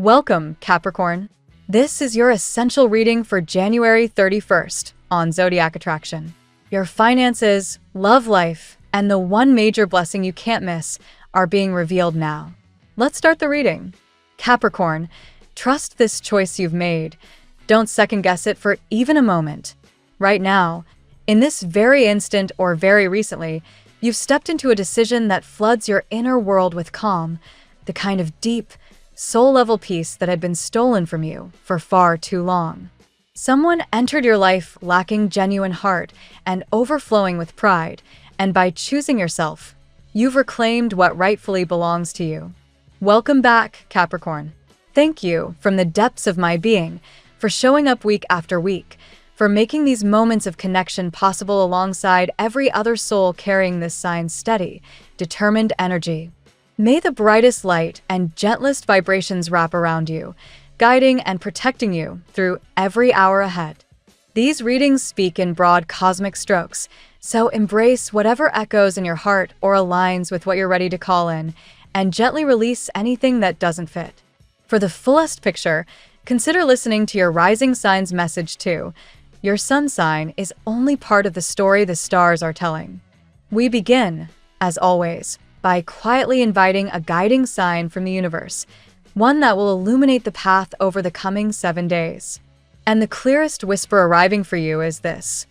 Welcome, Capricorn. This is your essential reading for January 31st on Zodiac Attraction. Your finances, love life, and the one major blessing you can't miss are being revealed now. Let's start the reading. Capricorn, trust this choice you've made. Don't second-guess it for even a moment. Right now, in this very instant or very recently, you've stepped into a decision that floods your inner world with calm, the kind of deep, soul-level peace that had been stolen from you for far too long. Someone entered your life lacking genuine heart and overflowing with pride, and by choosing yourself, you've reclaimed what rightfully belongs to you. Welcome back, Capricorn. Thank you from the depths of my being for showing up week after week, for making these moments of connection possible alongside every other soul carrying this sign's steady, determined energy. May the brightest light and gentlest vibrations wrap around you, guiding and protecting you through every hour ahead. These readings speak in broad cosmic strokes, so embrace whatever echoes in your heart or aligns with what you're ready to call in, and gently release anything that doesn't fit. For the fullest picture, consider listening to your rising sign's message too. Your sun sign is only part of the story the stars are telling. We begin, as always, by quietly inviting a guiding sign from the universe, one that will illuminate the path over the coming 7 days. And the clearest whisper arriving for you is this: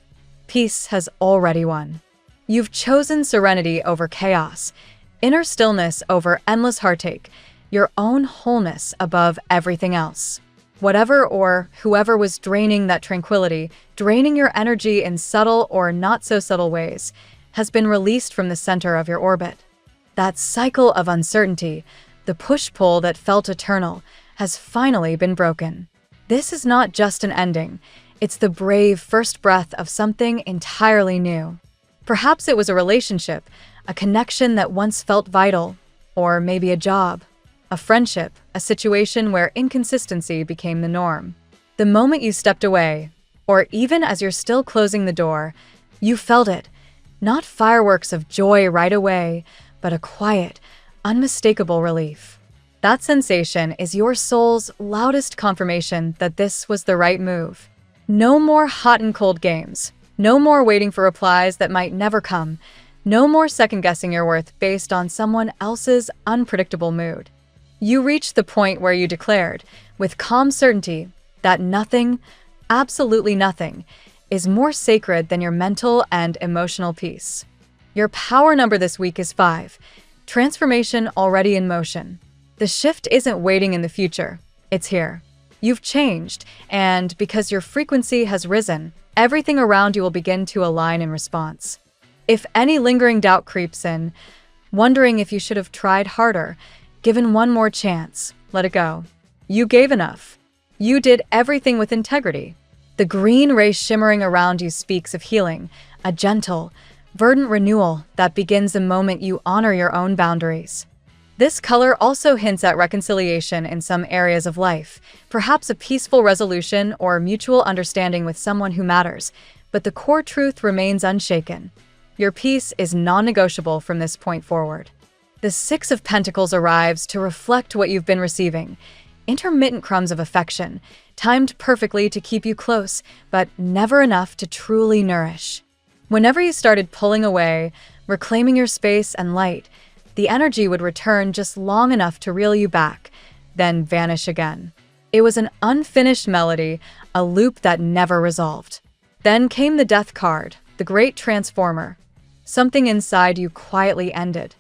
peace has already won. You've chosen serenity over chaos, inner stillness over endless heartache, your own wholeness above everything else. Whatever or whoever was draining that tranquility, draining your energy in subtle or not so subtle ways, has been released from the center of your orbit. That cycle of uncertainty, the push-pull that felt eternal, has finally been broken. This is not just an ending, it's the brave first breath of something entirely new. Perhaps it was a relationship, a connection that once felt vital, or maybe a job, a friendship, a situation where inconsistency became the norm. The moment you stepped away, or even as you're still closing the door, you felt it. Not fireworks of joy right away, but a quiet, unmistakable relief. That sensation is your soul's loudest confirmation that this was the right move. No more hot and cold games. No more waiting for replies that might never come. No more second-guessing your worth based on someone else's unpredictable mood. You reached the point where you declared, with calm certainty, that nothing, absolutely nothing, is more sacred than your mental and emotional peace. Your power number this week is 5. Transformation already in motion. The shift isn't waiting in the future, it's here. You've changed, and because your frequency has risen, everything around you will begin to align in response. If any lingering doubt creeps in, wondering if you should have tried harder, given one more chance, let it go. You gave enough. You did everything with integrity. The green ray shimmering around you speaks of healing, a gentle, verdant renewal that begins the moment you honor your own boundaries. This color also hints at reconciliation in some areas of life, perhaps a peaceful resolution or mutual understanding with someone who matters, but the core truth remains unshaken. Your peace is non-negotiable from this point forward. The 6 of Pentacles arrives to reflect what you've been receiving, intermittent crumbs of affection, timed perfectly to keep you close, but never enough to truly nourish. Whenever you started pulling away, reclaiming your space and light, the energy would return just long enough to reel you back, then vanish again. It was an unfinished melody, a loop that never resolved. Then came the death card, the great transformer. Something inside you quietly ended.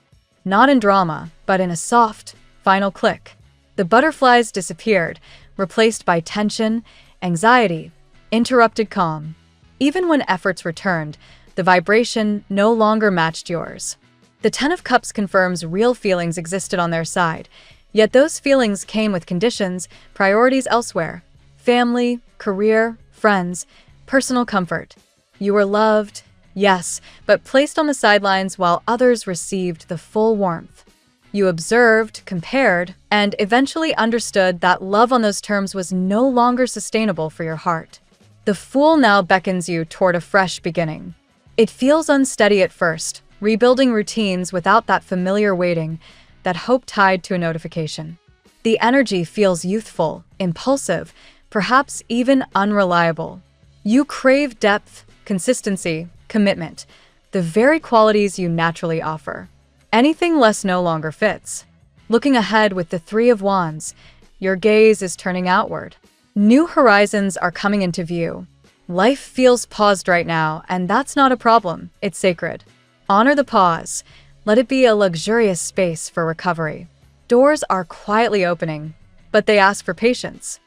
Not in drama, but in a soft, final click. The butterflies disappeared, replaced by tension, anxiety, interrupted calm. Even when efforts returned, the vibration no longer matched yours. The 10 of Cups confirms real feelings existed on their side, yet those feelings came with conditions, priorities elsewhere. Family, career, friends, personal comfort. You were loved, yes, but placed on the sidelines while others received the full warmth. You observed, compared, and eventually understood that love on those terms was no longer sustainable for your heart. The Fool now beckons you toward a fresh beginning. It feels unsteady at first, rebuilding routines without that familiar waiting, that hope tied to a notification. The energy feels youthful, impulsive, perhaps even unreliable. You crave depth, consistency, commitment, the very qualities you naturally offer. Anything less no longer fits. Looking ahead with the Three of Wands, your gaze is turning outward. New horizons are coming into view. Life feels paused right now, and that's not a problem, it's sacred. Honor the pause. Let it be a luxurious space for recovery. Doors are quietly opening, but they ask for patience.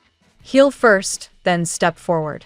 Heal first, then step forward.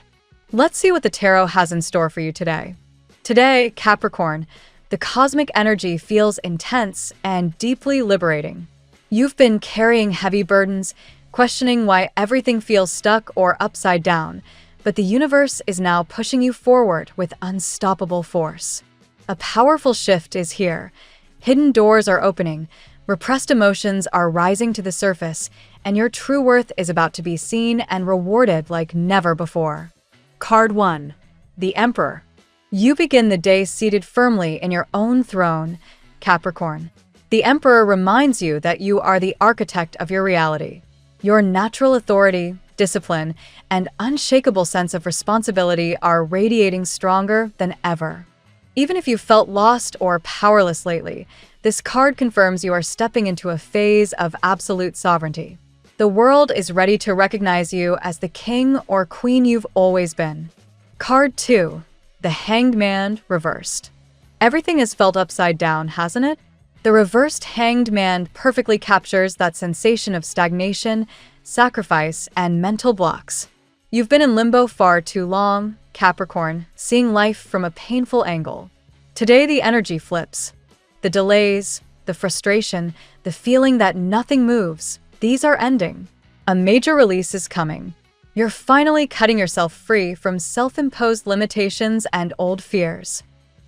Let's see what the tarot has in store for you today. Today, Capricorn, the cosmic energy feels intense and deeply liberating. You've been carrying heavy burdens, questioning why everything feels stuck or upside down, but the universe is now pushing you forward with unstoppable force. A powerful shift is here. Hidden doors are opening, repressed emotions are rising to the surface, and your true worth is about to be seen and rewarded like never before. Card 1. The Emperor. You begin the day seated firmly in your own throne, Capricorn. The Emperor reminds you that you are the architect of your reality. Your natural authority, discipline, and unshakable sense of responsibility are radiating stronger than ever. Even if you felt lost or powerless lately, this card confirms you are stepping into a phase of absolute sovereignty. The world is ready to recognize you as the king or queen you've always been. Card 2. The Hanged Man reversed. Everything has felt upside down, hasn't it? The reversed Hanged Man perfectly captures that sensation of stagnation, sacrifice, and mental blocks. You've been in limbo far too long, Capricorn, seeing life from a painful angle. Today the energy flips. The delays, the frustration, the feeling that nothing moves, these are ending. A major release is coming. You're finally cutting yourself free from self-imposed limitations and old fears.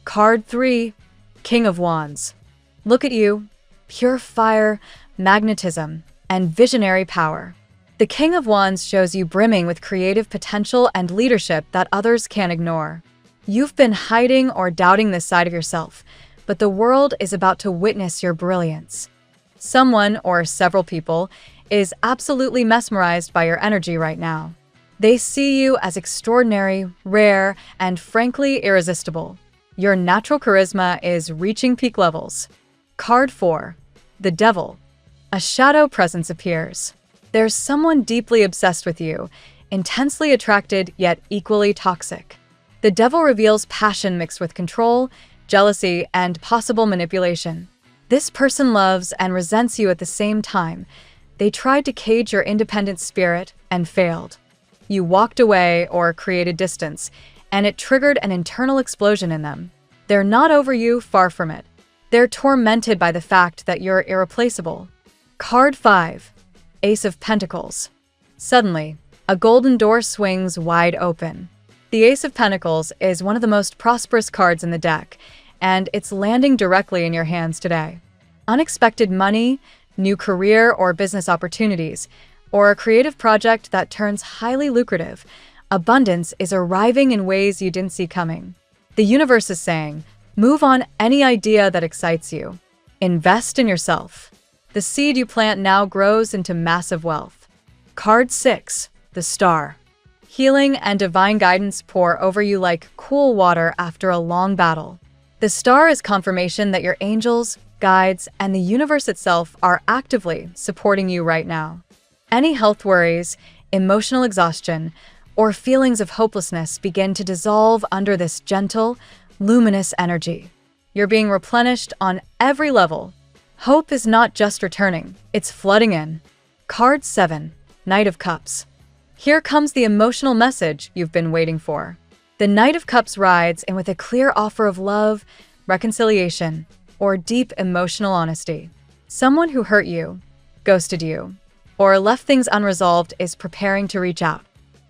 Card 3. King of Wands. Look at you. Pure fire, magnetism, and visionary power. The King of Wands shows you brimming with creative potential and leadership that others can't ignore. You've been hiding or doubting this side of yourself, but the world is about to witness your brilliance. Someone, or several people, is absolutely mesmerized by your energy right now. They see you as extraordinary, rare, and frankly irresistible. Your natural charisma is reaching peak levels. Card 4. The Devil. A shadow presence appears. There's someone deeply obsessed with you, intensely attracted yet equally toxic. The Devil reveals passion mixed with control, jealousy, and possible manipulation. This person loves and resents you at the same time. They tried to cage your independent spirit and failed. You walked away or created distance, and it triggered an internal explosion in them. They're not over you, far from it. They're tormented by the fact that you're irreplaceable. Card 5. Ace of Pentacles. Suddenly, a golden door swings wide open. The Ace of Pentacles is one of the most prosperous cards in the deck, and it's landing directly in your hands today. Unexpected money, new career or business opportunities, or a creative project that turns highly lucrative, abundance is arriving in ways you didn't see coming. The universe is saying, move on any idea that excites you. Invest in yourself. The seed you plant now grows into massive wealth. Card 6. The Star. Healing and divine guidance pour over you like cool water after a long battle. The star is confirmation that your angels, guides, and the universe itself are actively supporting you right now. Any health worries, emotional exhaustion, or feelings of hopelessness begin to dissolve under this gentle, luminous energy. You're being replenished on every level. Hope is not just returning, it's flooding in. Card 7. Knight of Cups. Here comes the emotional message you've been waiting for. The Knight of Cups rides in with a clear offer of love, reconciliation, or deep emotional honesty. Someone who hurt you, ghosted you, or left things unresolved is preparing to reach out.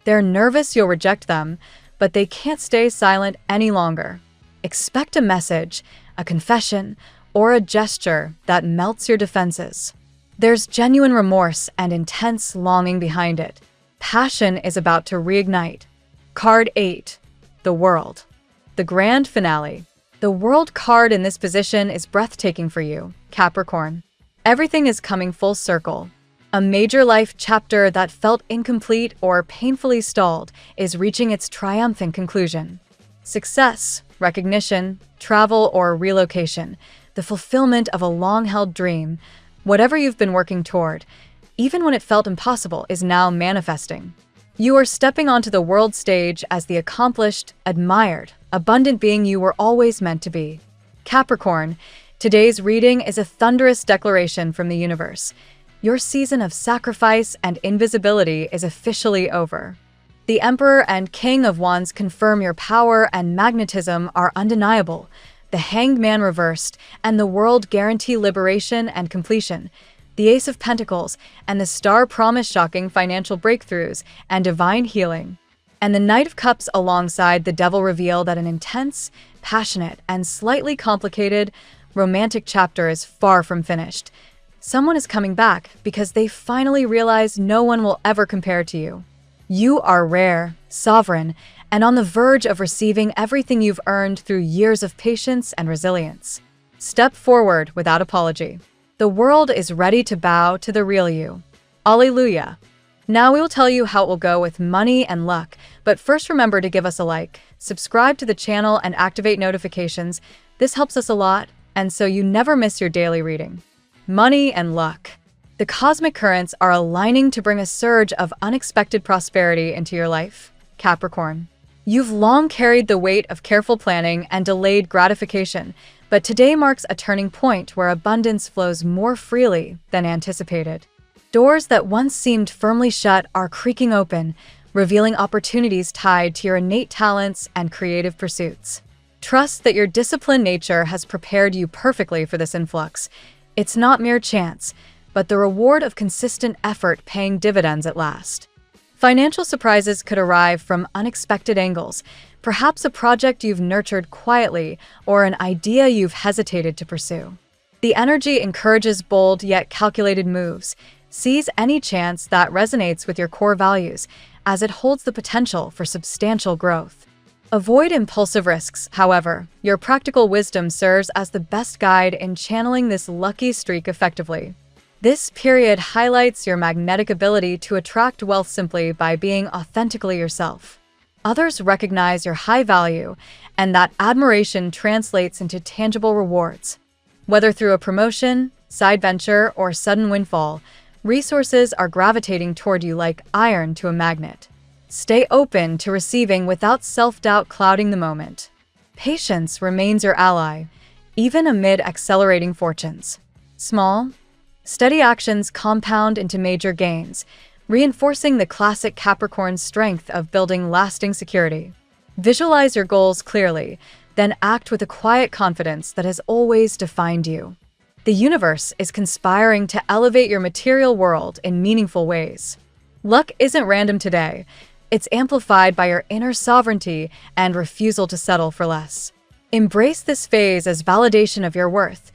They're nervous you'll reject them, but they can't stay silent any longer. Expect a message, a confession, or a gesture that melts your defenses. There's genuine remorse and intense longing behind it. Passion is about to reignite. Card 8. The World. The grand finale. The World card in this position is breathtaking for you, Capricorn. Everything is coming full circle. A major life chapter that felt incomplete or painfully stalled is reaching its triumphant conclusion. Success, recognition, travel, or relocation, the fulfillment of a long-held dream, whatever you've been working toward, even when it felt impossible, is now manifesting. You are stepping onto the world stage as the accomplished, admired, abundant being you were always meant to be. Capricorn, today's reading is a thunderous declaration from the universe. Your season of sacrifice and invisibility is officially over. The Emperor and King of Wands confirm your power and magnetism are undeniable. The Hanged Man reversed, and the World guarantee liberation and completion. The Ace of Pentacles and the Star promise shocking financial breakthroughs and divine healing. And the Knight of Cups alongside the Devil reveal that an intense, passionate, and slightly complicated romantic chapter is far from finished. Someone is coming back because they finally realize no one will ever compare to you. You are rare, sovereign, and on the verge of receiving everything you've earned through years of patience and resilience. Step forward without apology. The world is ready to bow to the real you. Alleluia. Now we will tell you how it will go with money and luck, but first remember to give us a like, subscribe to the channel, and activate notifications. This helps us a lot, and so you never miss your daily reading. Money and luck. The cosmic currents are aligning to bring a surge of unexpected prosperity into your life, Capricorn. You've long carried the weight of careful planning and delayed gratification, but today marks a turning point where abundance flows more freely than anticipated. Doors that once seemed firmly shut are creaking open, revealing opportunities tied to your innate talents and creative pursuits. Trust that your disciplined nature has prepared you perfectly for this influx. It's not mere chance, but the reward of consistent effort paying dividends at last. Financial surprises could arrive from unexpected angles, perhaps a project you've nurtured quietly or an idea you've hesitated to pursue. The energy encourages bold yet calculated moves. Seize any chance that resonates with your core values, as it holds the potential for substantial growth. Avoid impulsive risks, however. Your practical wisdom serves as the best guide in channeling this lucky streak effectively. This period highlights your magnetic ability to attract wealth simply by being authentically yourself. Others recognize your high value, and that admiration translates into tangible rewards. Whether through a promotion, side venture, or sudden windfall, resources are gravitating toward you like iron to a magnet. Stay open to receiving without self-doubt clouding the moment. Patience remains your ally, even amid accelerating fortunes. Small, steady actions compound into major gains, reinforcing the classic Capricorn strength of building lasting security. Visualize your goals clearly, then act with a quiet confidence that has always defined you. The universe is conspiring to elevate your material world in meaningful ways. Luck isn't random today. It's amplified by your inner sovereignty and refusal to settle for less. Embrace this phase as validation of your worth.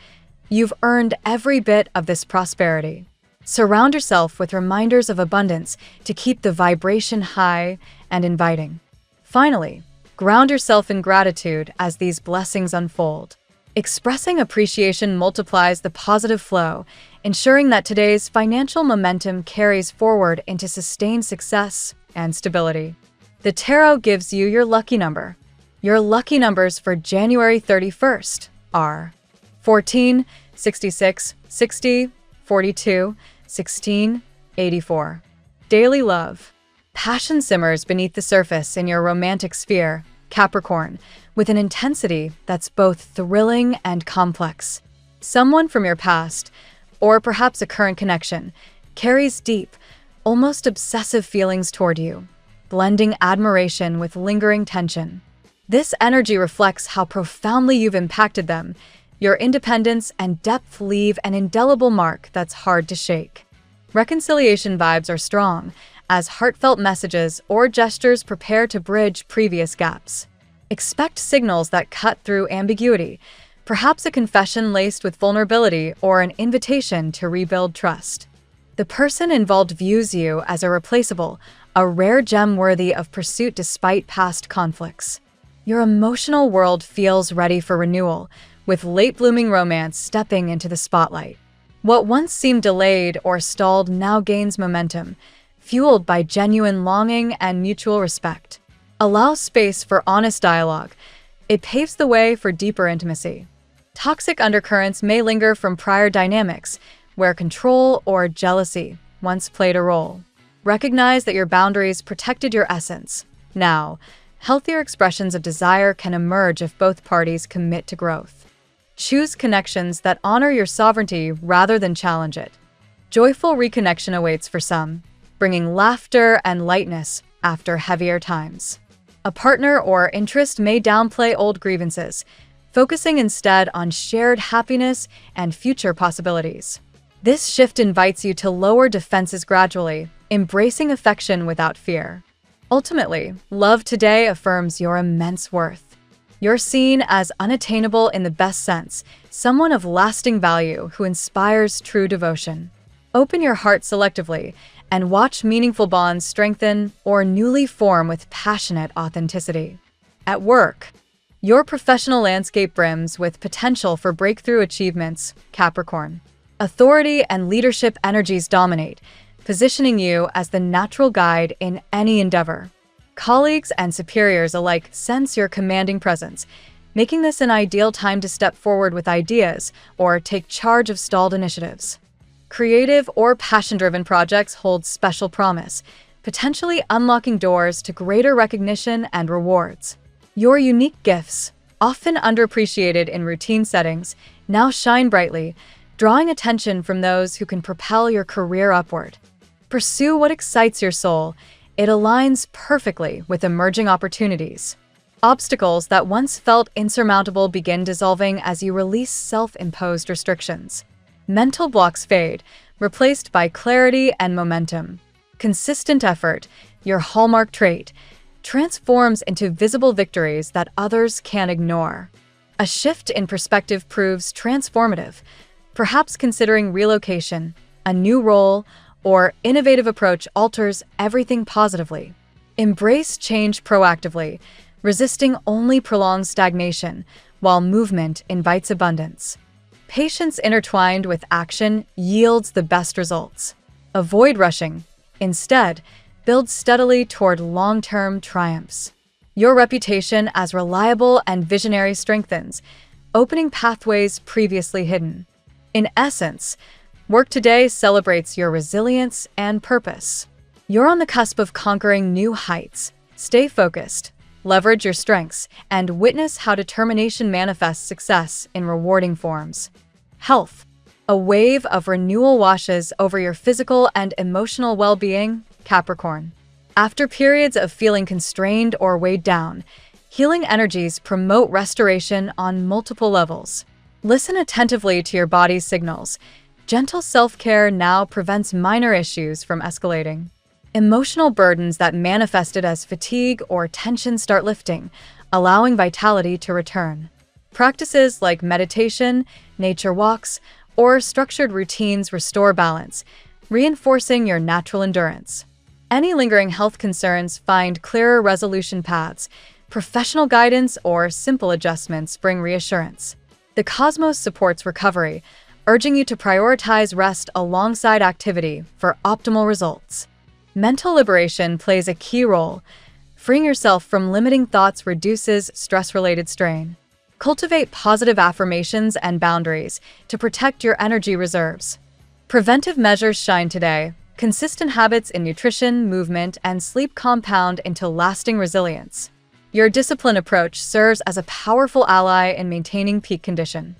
You've earned every bit of this prosperity. Surround yourself with reminders of abundance to keep the vibration high and inviting. Finally, ground yourself in gratitude as these blessings unfold. Expressing appreciation multiplies the positive flow, ensuring that today's financial momentum carries forward into sustained success and stability. The tarot gives you your lucky number. Your lucky numbers for January 31st are 14, 66, 60, 42, 16, 84. Daily love. Passion simmers beneath the surface in your romantic sphere, Capricorn, with an intensity that's both thrilling and complex. Someone from your past, or perhaps a current connection, carries deep, almost obsessive feelings toward you, blending admiration with lingering tension. This energy reflects how profoundly you've impacted them. Your independence and depth leave an indelible mark that's hard to shake. Reconciliation vibes are strong, as heartfelt messages or gestures prepare to bridge previous gaps. Expect signals that cut through ambiguity, perhaps a confession laced with vulnerability or an invitation to rebuild trust. The person involved views you as irreplaceable, a rare gem worthy of pursuit despite past conflicts. Your emotional world feels ready for renewal, with late-blooming romance stepping into the spotlight. What once seemed delayed or stalled now gains momentum, fueled by genuine longing and mutual respect. Allow space for honest dialogue. It paves the way for deeper intimacy. Toxic undercurrents may linger from prior dynamics, where control or jealousy once played a role. Recognize that your boundaries protected your essence. Now, healthier expressions of desire can emerge if both parties commit to growth. Choose connections that honor your sovereignty rather than challenge it. Joyful reconnection awaits for some, bringing laughter and lightness after heavier times. A partner or interest may downplay old grievances, focusing instead on shared happiness and future possibilities. This shift invites you to lower defenses gradually, embracing affection without fear. Ultimately, love today affirms your immense worth. You're seen as unattainable in the best sense, someone of lasting value who inspires true devotion. Open your heart selectively and watch meaningful bonds strengthen or newly form with passionate authenticity. At work, your professional landscape brims with potential for breakthrough achievements, Capricorn. Authority and leadership energies dominate, positioning you as the natural guide in any endeavor. Colleagues and superiors alike sense your commanding presence, making this an ideal time to step forward with ideas or take charge of stalled initiatives. Creative or passion-driven projects hold special promise, potentially unlocking doors to greater recognition and rewards. Your unique gifts, often underappreciated in routine settings, now shine brightly, drawing attention from those who can propel your career upward. Pursue what excites your soul. It aligns perfectly with emerging opportunities. Obstacles that once felt insurmountable begin dissolving as you release self-imposed restrictions. Mental blocks fade, replaced by clarity and momentum. Consistent effort, your hallmark trait, transforms into visible victories that others can't ignore. A shift in perspective proves transformative, perhaps considering relocation, a new role, or innovative approach alters everything positively. Embrace change proactively, resisting only prolonged stagnation, while movement invites abundance. Patience intertwined with action yields the best results. Avoid rushing. Instead, build steadily toward long-term triumphs. Your reputation as reliable and visionary strengthens, opening pathways previously hidden. In essence, work today celebrates your resilience and purpose. You're on the cusp of conquering new heights. Stay focused, leverage your strengths, and witness how determination manifests success in rewarding forms. Health. A wave of renewal washes over your physical and emotional well-being, Capricorn. After periods of feeling constrained or weighed down, healing energies promote restoration on multiple levels. Listen attentively to your body's signals. Gentle self-care now prevents minor issues from escalating. Emotional burdens that manifested as fatigue or tension start lifting, allowing vitality to return. Practices like meditation, nature walks, or structured routines restore balance, reinforcing your natural endurance. Any lingering health concerns find clearer resolution paths. Professional guidance or simple adjustments bring reassurance. The cosmos supports recovery, urging you to prioritize rest alongside activity for optimal results. Mental liberation plays a key role. Freeing yourself from limiting thoughts reduces stress-related strain. Cultivate positive affirmations and boundaries to protect your energy reserves. Preventive measures shine today. Consistent habits in nutrition, movement, and sleep compound into lasting resilience. Your disciplined approach serves as a powerful ally in maintaining peak condition.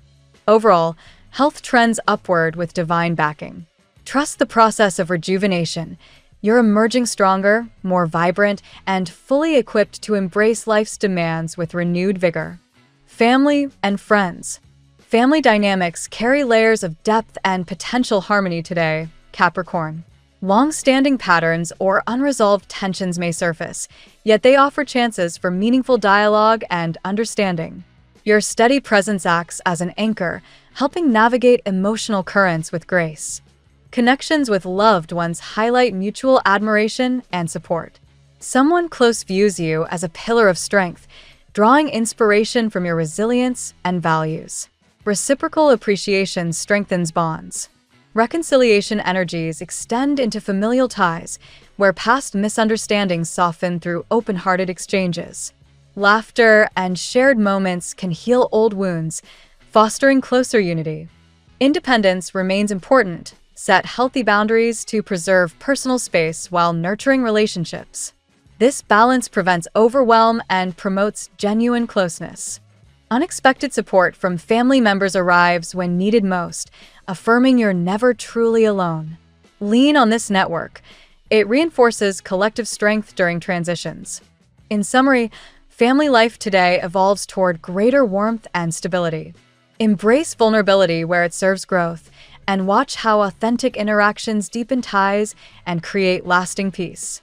Overall, health trends upward with divine backing. Trust the process of rejuvenation. You're emerging stronger, more vibrant, and fully equipped to embrace life's demands with renewed vigor. Family and friends. Family dynamics carry layers of depth and potential harmony today, Capricorn. Long-standing patterns or unresolved tensions may surface, yet they offer chances for meaningful dialogue and understanding. Your steady presence acts as an anchor, helping navigate emotional currents with grace. Connections with loved ones highlight mutual admiration and support. Someone close views you as a pillar of strength, drawing inspiration from your resilience and values. Reciprocal appreciation strengthens bonds. Reconciliation energies extend into familial ties, where past misunderstandings soften through open-hearted exchanges. Laughter and shared moments can heal old wounds, fostering closer unity. Independence remains important. Set healthy boundaries to preserve personal space while nurturing relationships. This balance prevents overwhelm and promotes genuine closeness. Unexpected support from family members arrives when needed most, affirming you're never truly alone. Lean on this network. It reinforces collective strength during transitions. In summary, family life today evolves toward greater warmth and stability. Embrace vulnerability where it serves growth, and watch how authentic interactions deepen ties and create lasting peace.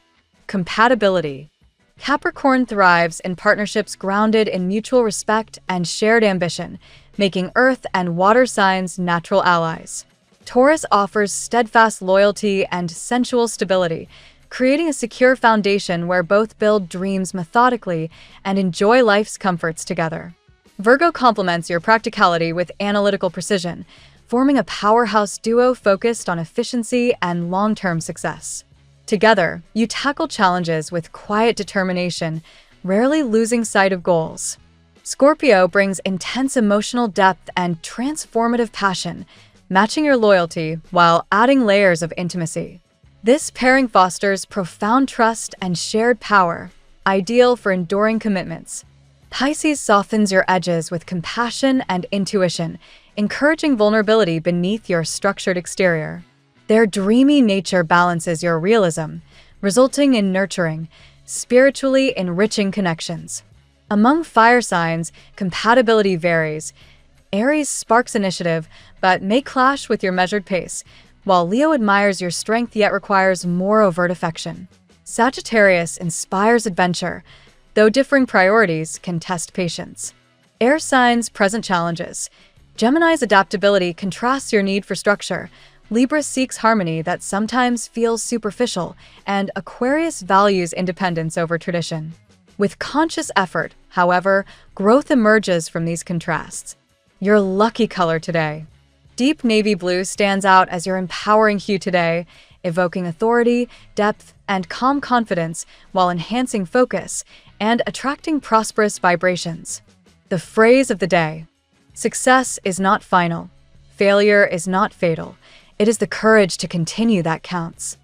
Compatibility. Capricorn thrives in partnerships grounded in mutual respect and shared ambition, making earth and water signs natural allies. Taurus offers steadfast loyalty and sensual stability, creating a secure foundation where both build dreams methodically and enjoy life's comforts together. Virgo complements your practicality with analytical precision, forming a powerhouse duo focused on efficiency and long-term success. Together, you tackle challenges with quiet determination, rarely losing sight of goals. Scorpio brings intense emotional depth and transformative passion, matching your loyalty while adding layers of intimacy. This pairing fosters profound trust and shared power, ideal for enduring commitments. Pisces softens your edges with compassion and intuition, encouraging vulnerability beneath your structured exterior. Their dreamy nature balances your realism, resulting in nurturing, spiritually enriching connections. Among fire signs, compatibility varies. Aries sparks initiative, but may clash with your measured pace, while Leo admires your strength yet requires more overt affection. Sagittarius inspires adventure, though differing priorities can test patience. Air signs present challenges. Gemini's adaptability contrasts your need for structure. Libra seeks harmony that sometimes feels superficial, and Aquarius values independence over tradition. With conscious effort, however, growth emerges from these contrasts. Your lucky color today. Deep navy blue stands out as your empowering hue today, evoking authority, depth, and calm confidence while enhancing focus and attracting prosperous vibrations. The phrase of the day: success is not final. Failure is not fatal. It is the courage to continue that counts.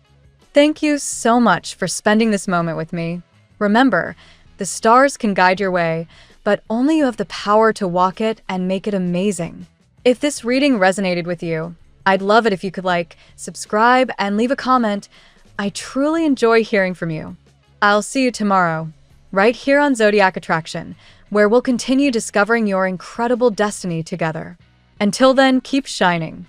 Thank you so much for spending this moment with me. Remember, the stars can guide your way, but only you have the power to walk it and make it amazing. If this reading resonated with you, I'd love it if you could like, subscribe, and leave a comment. I truly enjoy hearing from you. I'll see you tomorrow, right here on Zodiac Attraction, where we'll continue discovering your incredible destiny together. Until then, keep shining.